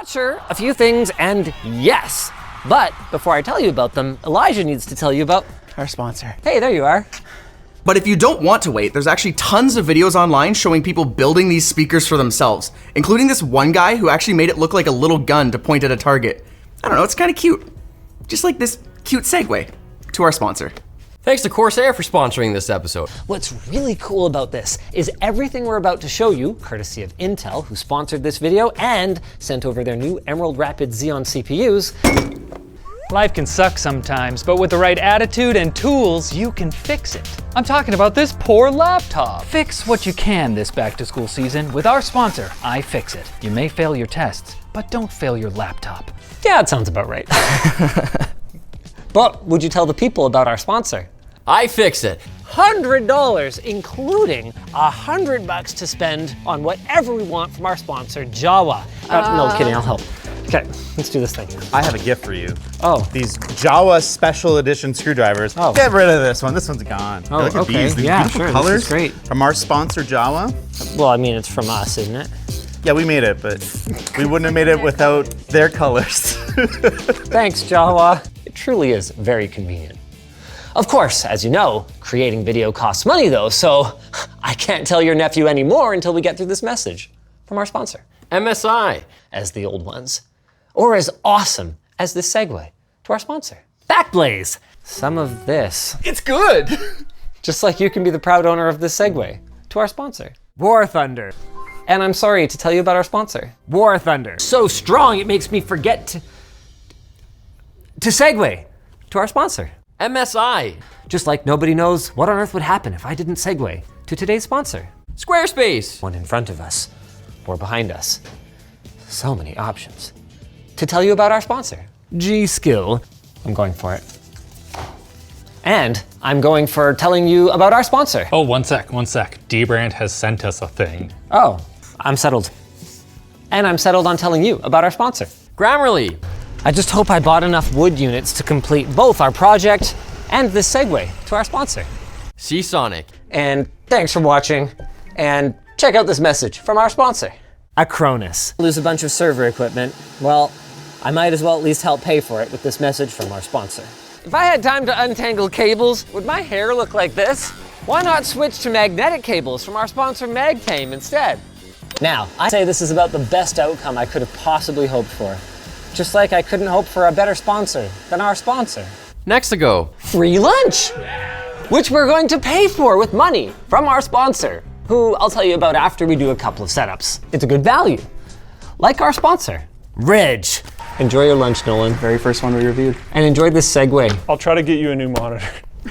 sure, a few things, and yes. But before I tell you about them, Elijah needs to tell you about our sponsor. Hey, there you are. But if you don't want to wait, there's actually tons of videos online showing people building these speakers for themselves, including this one guy who actually made it look like a little gun to point at a target. I don't know, it's kind of cute. Just like this cute segue to our sponsor. Thanks to Corsair for sponsoring this episode. What's really cool about this is everything we're about to show you, courtesy of Intel, who sponsored this video and sent over their new Emerald Rapids Xeon CPUs. Life can suck sometimes, but with the right attitude and tools, you can fix it. I'm talking about this poor laptop. Fix what you can this back-to-school season with our sponsor, iFixit. You may fail your tests, but don't fail your laptop. Yeah, that sounds about right. But would you tell the people about our sponsor? iFixit. $100, including $100 to spend on whatever we want from our sponsor, Jawa. No kidding, I'll help. Okay, let's do this thing. I have a gift for you. Oh. These Jawa special edition screwdrivers. Oh. Get rid of this one. This one's gone. Oh, Look at okay. these Yeah, beautiful sure, colors. this is great. From our sponsor, Jawa. Well, I mean, it's from us, isn't it? Yeah, we made it, but we wouldn't have made it without their colors. Thanks, Jawa. It truly is very convenient. Of course, as you know, creating video costs money though, so I can't tell your nephew anymore until we get through this message from our sponsor. MSI. As the old ones. Or as awesome as this segue to our sponsor. Backblaze. Some of this. It's good! Just like you can be the proud owner of this segue to our sponsor. War Thunder. And I'm sorry to tell you about our sponsor. War Thunder. So strong it makes me forget to segue to our sponsor. MSI. Just like nobody knows what on earth would happen if I didn't segue to today's sponsor. Squarespace. One in front of us, or behind us. So many options. To tell you about our sponsor, G-Skill. I'm going for it. And I'm going for telling you about our sponsor. Oh, one sec. D-Brand has sent us a thing. Oh, I'm settled. And I'm settled on telling you about our sponsor. Grammarly. I just hope I bought enough wood units to complete both our project and this segue to our sponsor. Seasonic. And thanks for watching. And check out this message from our sponsor, Acronis. Lose a bunch of server equipment. Well, I might as well at least help pay for it with this message from our sponsor. If I had time to untangle cables, would my hair look like this? Why not switch to magnetic cables from our sponsor MagTame instead? Now, I say this is about the best outcome I could have possibly hoped for. Just like I couldn't hope for a better sponsor than our sponsor. Next to go. Free lunch! Which we're going to pay for with money from our sponsor, who I'll tell you about after we do a couple of setups. It's a good value. Like our sponsor, Ridge. Enjoy your lunch, Nolan. Very first one we reviewed. And enjoy this segue I'll try to get you a new monitor.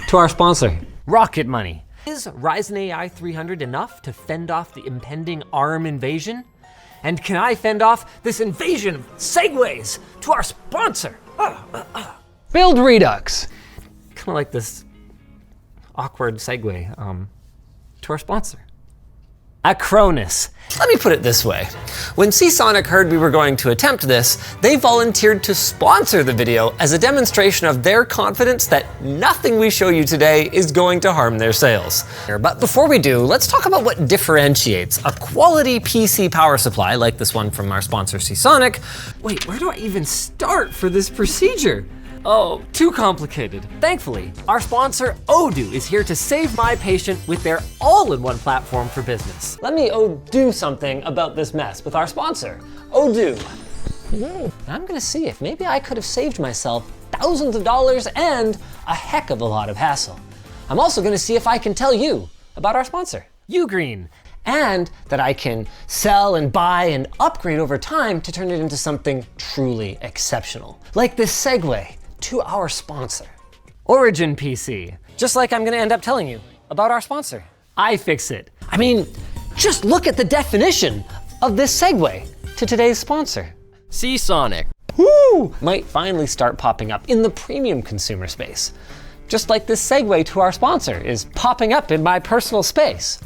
to our sponsor, Rocket Money. Is Ryzen AI 300 enough to fend off the impending ARM invasion? And can I fend off this invasion of segues to our sponsor? Build Redux. Kind of like this awkward segue to our sponsor, Acronis. Let me put it this way. When Seasonic heard we were going to attempt this, they volunteered to sponsor the video as a demonstration of their confidence that nothing we show you today is going to harm their sales. But before we do, let's talk about what differentiates a quality PC power supply like this one from our sponsor Seasonic. Wait, where do I even start for this procedure? Oh, too complicated. Thankfully, our sponsor Odoo is here to save my patient with their all-in-one platform for business. Let me do something about this mess with our sponsor, Odoo. I'm gonna see if maybe I could have saved myself thousands of dollars and a heck of a lot of hassle. I'm also gonna see if I can tell you about our sponsor, Ugreen, and that I can sell and buy and upgrade over time to turn it into something truly exceptional. Like this segue to our sponsor, Origin PC. Just like I'm gonna end up telling you about our sponsor, iFixit. I mean, just look at the definition of this segue to today's sponsor. Seasonic. Woo! Might finally start popping up in the premium consumer space. Just like this segue to our sponsor is popping up in my personal space.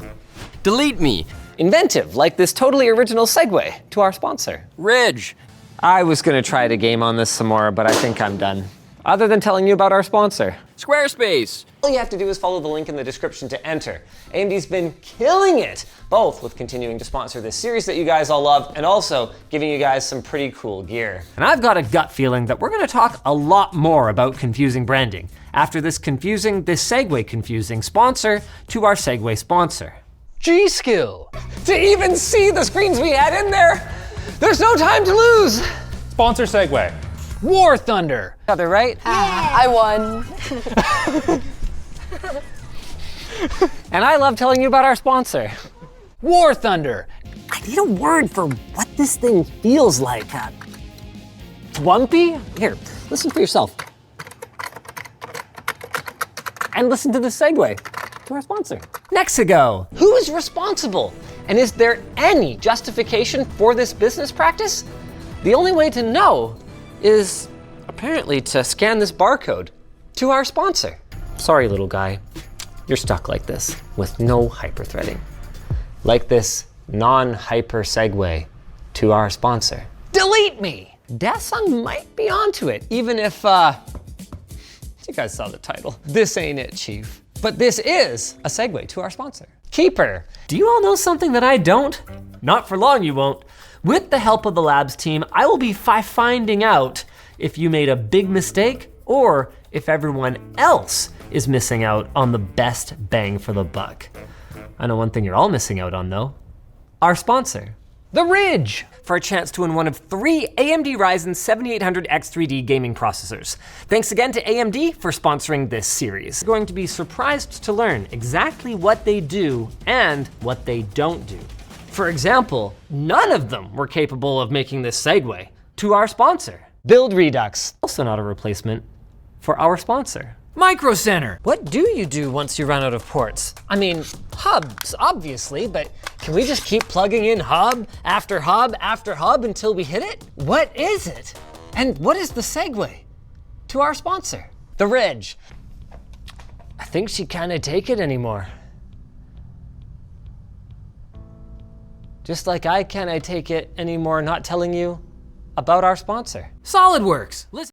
Delete Me. Inventive, like this totally original segue to our sponsor, Ridge. I was gonna try to game on this some more, but I think I'm done. Other than telling you about our sponsor, Squarespace. All you have to do is follow the link in the description to enter. AMD's been killing it, both with continuing to sponsor this series that you guys all love and also giving you guys some pretty cool gear. And I've got a gut feeling that we're gonna talk a lot more about confusing branding after this Segway confusing sponsor to our Segway sponsor. G-Skill. To even see the screens we had in there, there's no time to lose. Sponsor Segway. War Thunder. Other right? I won. And I love telling you about our sponsor. War Thunder. I need a word for what this thing feels like. Swampy? Here, listen for yourself. And listen to the segue to our sponsor. Nexigo. Who is responsible? And is there any justification for this business practice? The only way to know is apparently to scan this barcode to our sponsor. Sorry, little guy. You're stuck like this with no hyperthreading. Like this non-hyper segue to our sponsor. Delete me. Dasung might be onto it, even if, you guys saw the title. This ain't it, Chief. But this is a segue to our sponsor. Keeper. Do you all know something that I don't? Not for long you won't. With the help of the labs team, I will be finding out if you made a big mistake or if everyone else is missing out on the best bang for the buck. I know one thing you're all missing out on though. Our sponsor. The Ridge. For a chance to win one of 3 AMD Ryzen 7800X3D gaming processors. Thanks again to AMD for sponsoring this series. You're going to be surprised to learn exactly what they do and what they don't do. For example, none of them were capable of making this segue to our sponsor. Build Redux, also not a replacement for our sponsor. Micro Center. What do you do once you run out of ports? I mean, hubs, obviously, but can we just keep plugging in hub after hub after hub until we hit it? What is it? And what is the segue to our sponsor? The Ridge. I think she can't take it anymore. Just like I can't take it anymore not telling you about our sponsor. SolidWorks. Listen.